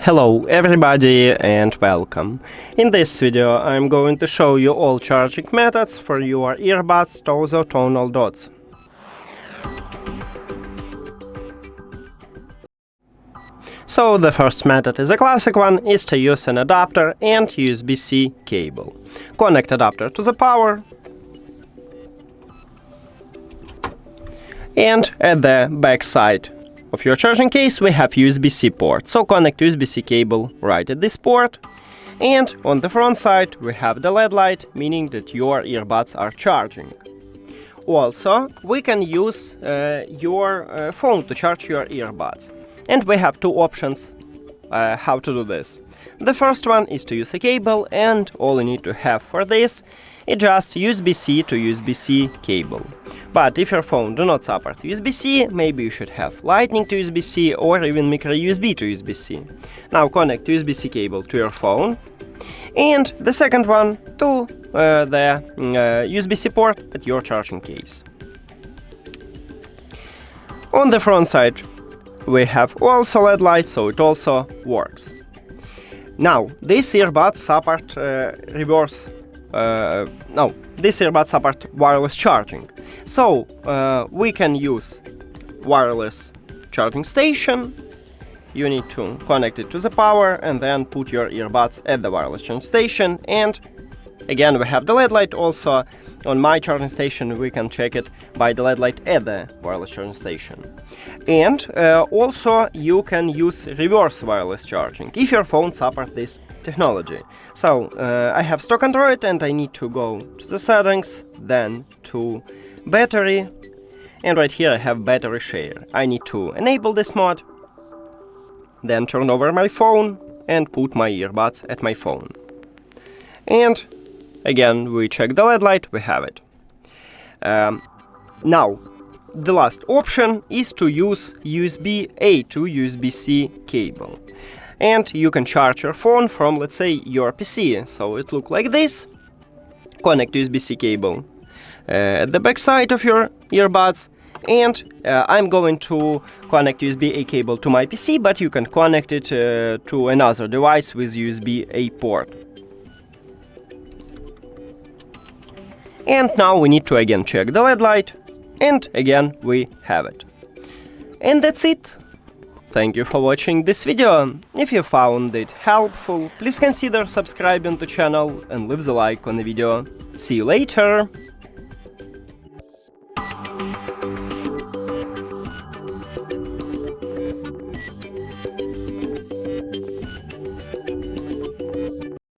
Hello everybody and welcome. In this video I'm going to show you all charging methods for your earbuds TOZO Tonal Dots. So the first method is a classic one, is to use an adapter and USB-C cable. Connect adapter to the power and at the back side of your charging case we have USB-C port, so connect USB-C cable right at this port, and on the front side we have the LED light, meaning that your earbuds are charging. Also, we can use your phone to charge your earbuds, and we have two options how to do this. The first one is to use a cable, and all you need to have for this is just USB-C to USB-C cable. But if your phone do not support USB-C, maybe you should have Lightning to USB-C or even micro USB to USB-C. Now connect USB-C cable to your phone, and the second one to the USB-C port at your charging case. On the front side we have also LED light, so it also works. Now these earbuds support these earbuds support wireless charging. So we can use wireless charging station. You need to connect it to the power and then put your earbuds at the wireless charging station. And again we have the LED light. Also on my charging station we can check it by the LED light at the wireless charging station. And also you can use reverse wireless charging if your phone supports this technology. So I have stock Android and I need to go to the settings, then to battery, and right here I have battery share. I need to enable this mod, then turn over my phone and put my earbuds at my phone. And again we check the LED light, we have it. Now the last option is to use USB-A to USB-C cable. And you can charge your phone from, let's say, your PC. So it looks like this. Connect USB-C cable at the back side of your earbuds, and I'm going to connect USB-A cable to my PC, but you can connect it to another device with USB-A port. And now we need to again check the LED light, and again we have it. And that's it. Thank you for watching this video. If you found it helpful, please consider subscribing to the channel and leave the like on the video. See you later!